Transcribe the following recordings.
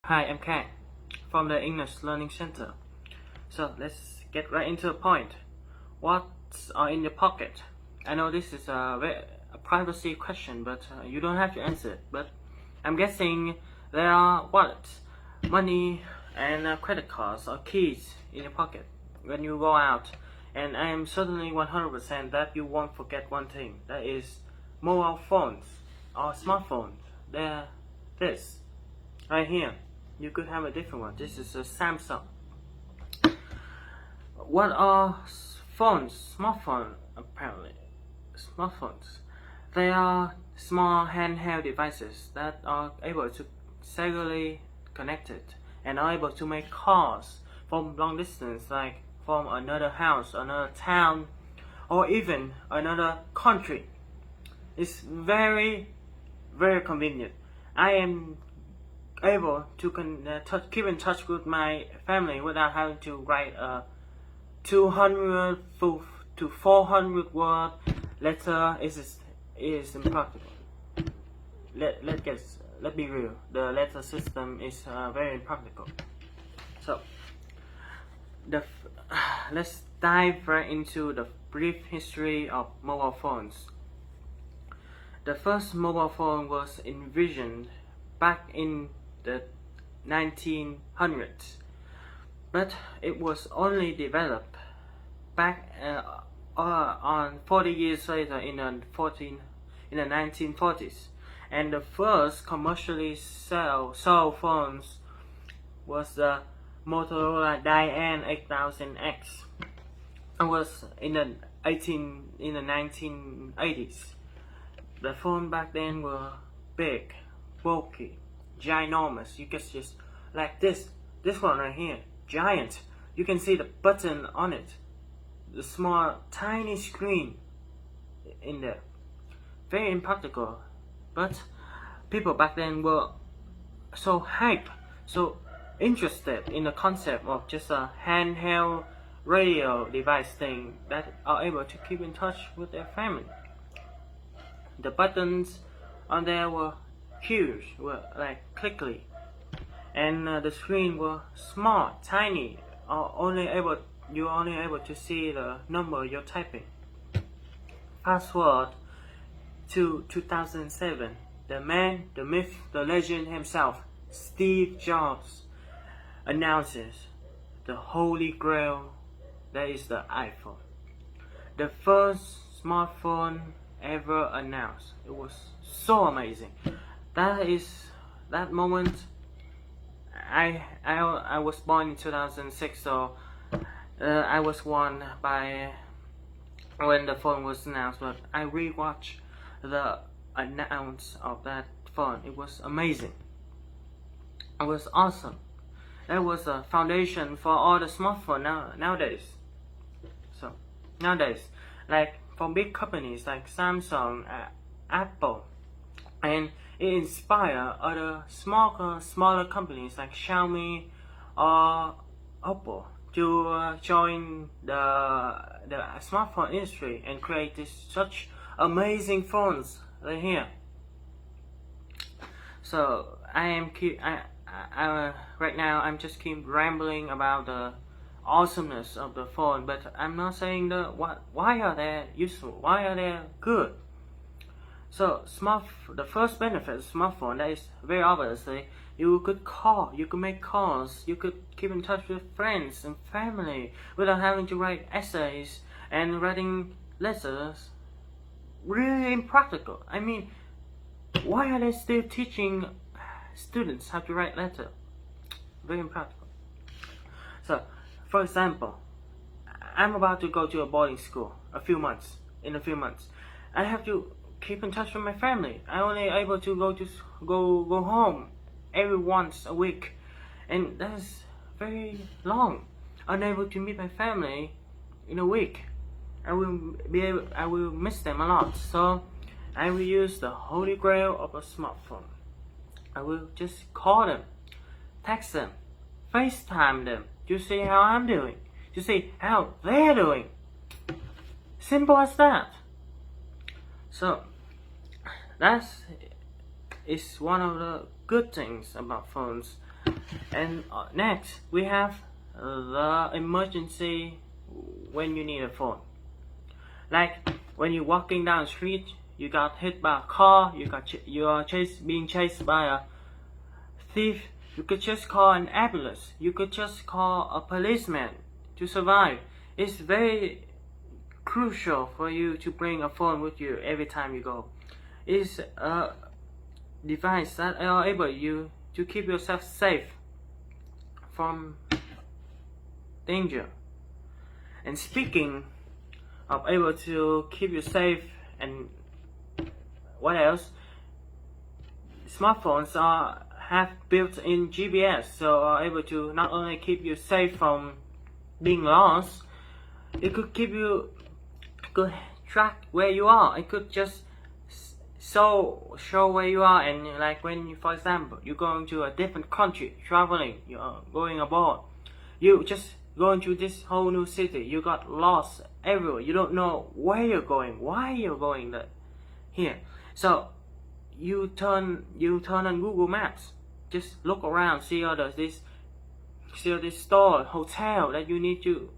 Hi, I'm Khang from the English Learning Center. So let's get right into the point. What's in your pocket? I know this is a privacy question, but you don't have to answer it. But I'm guessing there are wallets, money, and credit cards or keys in your pocket when you go out. And I am certainly 100% that you won't forget one thing. That is mobile phones or smartphones. They're this right here. You could have a different one. This is a Samsung. What are phones? Smartphones, apparently. Smartphones. They are small handheld devices that are able to cellularly connected and are able to make calls from long distance, like from another house, another town, or even another country. It's very, very convenient. I am able to keep in touch with my family without having to write a 200 to 400 word letter. Is impractical. Let's be real. The letter system is very impractical. So let's dive right into the brief history of mobile phones. The first mobile phone was envisioned back in the 1900s, but it was only developed back on 40 years later in the 1940s, and the first commercially sold phones was the Motorola Diane 8000X. It was in the 1980s. The phone back then were big, bulky, ginormous. You can just like this one right here, giant. You can see the button on it, the small tiny screen in there. Very impractical, but people back then were so hyped, so interested in the concept of just a handheld radio device thing that are able to keep in touch with their family. The buttons on there were huge, were like clickly, and the screen were small, tiny. You're only able to see the number you're typing. Fast forward to 2007, the man, the myth, the legend himself, Steve Jobs, announces the holy grail, that is the iPhone. The first smartphone ever announced. It was so amazing. That moment. I was born in 2006, so I was born by when the phone was announced. But I rewatched the announce of that phone. It was amazing. It was awesome. That was a foundation for all the smartphones nowadays. So nowadays, like from big companies like Samsung, Apple, and it inspired other smaller companies like Xiaomi or Oppo to join the smartphone industry and create such amazing phones right here. So right now I'm just keep rambling about the awesomeness of the phone, but I'm not saying why are they useful, why are they good. So the first benefit of smartphone, that is very obviously, you could make calls, you could keep in touch with friends and family without having to write essays and writing letters. Really impractical. I mean, why are they still teaching students how to write letters? Very impractical. So, for example, I'm about to go to a boarding school in a few months. I have to keep in touch with my family. I only able to go home every once a week, and that's very long. Unable to meet my family in a week. I will miss them a lot. So I will use the holy grail of a smartphone. I will just call them, text them, FaceTime them to see how I'm doing, to see how they're doing. Simple as that. So that is one of the good things about phones. And next, we have the emergency when you need a phone. Like when you're walking down the street, you got hit by a car, you are being chased by a thief. You could just call an ambulance. You could just call a policeman to survive. It's very crucial for you to bring a phone with you every time you go. It's a device that enable you to keep yourself safe from danger. And speaking of able to keep you safe and what else, smartphones have built-in GPS, so are able to not only keep you safe from being lost, it could could track where you are. It could just show where you are, and like when you, for example, you're going to a different country, traveling, you're going abroad, you just going to this whole new city, you got lost everywhere, you don't know where you're going, why you're going there, here. So you turn on Google Maps, just look around, see all this store, hotel that you need to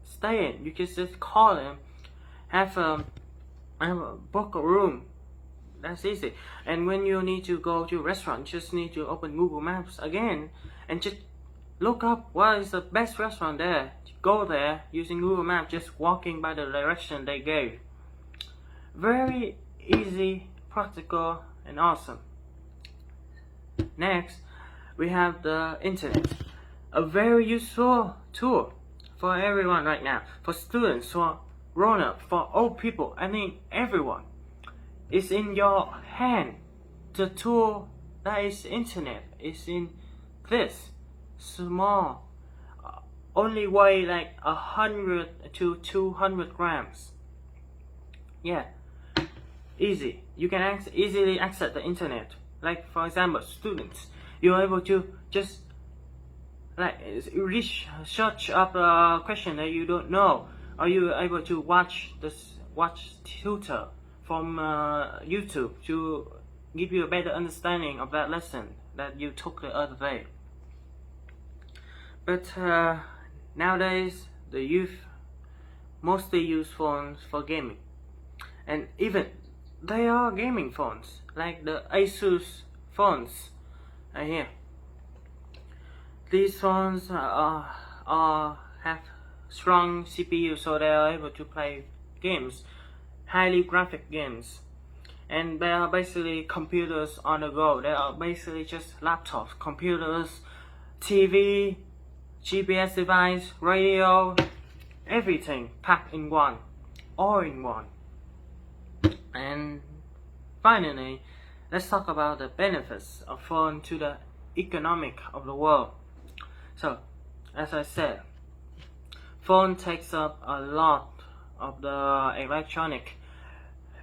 stay in. You can just call them, have a book a room. That's easy. And when you need to go to a restaurant, just need to open Google Maps again and just look up what is the best restaurant there. Go there using Google Maps, just walking by the direction they gave. Very easy, practical, and awesome. Next, we have the internet. A very useful tool for everyone right now. For students, for grown-up, for old people, I mean everyone. It's in your hand. The tool that is internet is in this small, only weigh like 100 to 200 grams. Yeah, easy. You can easily access the internet. Like for example, students, you're able to just like search up a question that you don't know. Are you able to watch tutor from YouTube to give you a better understanding of that lesson that you took the other day? But nowadays, the youth mostly use phones for gaming, and even they are gaming phones, like the Asus phones right here. These phones have strong CPU, so they are able to play games, highly graphic games, and they are basically computers on the go. They are basically just laptops, computers, TV, GPS device, radio, everything packed in one, all in one. And finally, let's talk about the benefits of phone to the economic of the world. So, as I said, phone takes up a lot of the electronic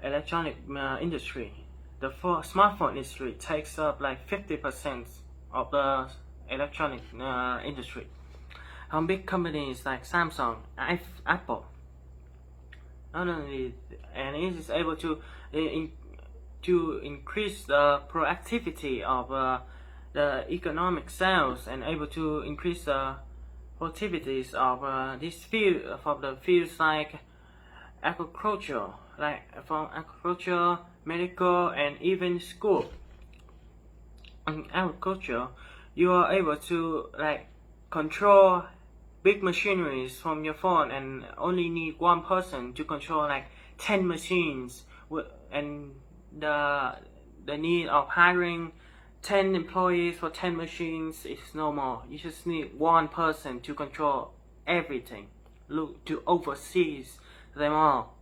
industry. The smartphone industry takes up like 50% of the electronic industry. Big companies like Samsung, Apple, not only, and it is able to increase the productivity of the economic sales, and able to increase the productivities of this field, of the fields like agriculture, like from agriculture, medical, and even school. In agriculture, you are able to like control big machineries from your phone, and only need one person to control like 10 machines, and the need of hiring 10 employees for 10 machines is no more. You just need one person to control everything, to oversee them all.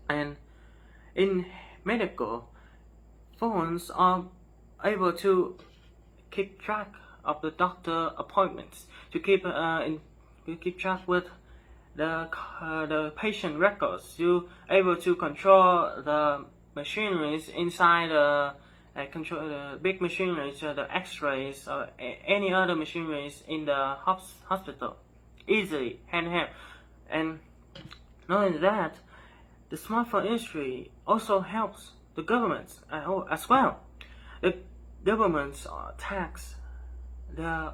And in medical, phones are able to keep track of the doctor appointments, to keep track with the patient records. You able to control the machineries inside control the big machineries, the X-rays, or any other machineries in the hospital, easily, handheld. And not only that, the smartphone industry also helps the governments as well. The governments tax the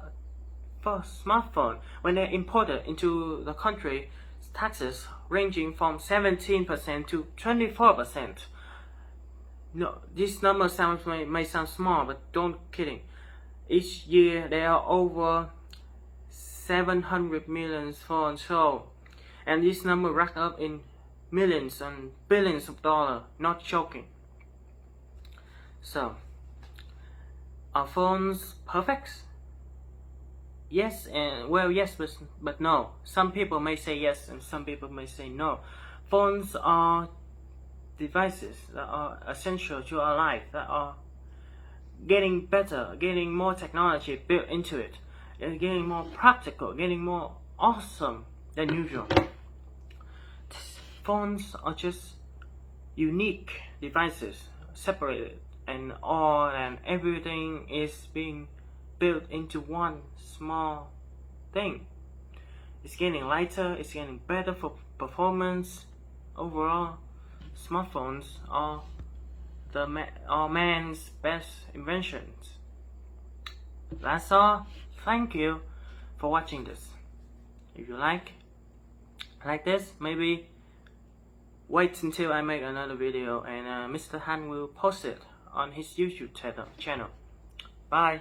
first smartphone, when they're imported into the country, taxes ranging from 17% to 24%. No, this number may sound small, but don't kidding. Each year there are over 700 million phones sold, and this number racked up in millions and billions of dollars. Not joking. So, are phones perfect? Yes, and well, yes, but no. Some people may say yes, and some people may say no. Phones are devices that are essential to our life, that are getting better, getting more technology built into it, and getting more practical, getting more awesome than usual. Phones are just unique devices, separated, and all and everything is being built into one small thing. It's getting lighter, it's getting better for performance. Overall, smartphones are man's best inventions. That's all. Thank you for watching this. If you like this, maybe wait until I make another video, and Mr. Han will post it on his YouTube channel. Bye.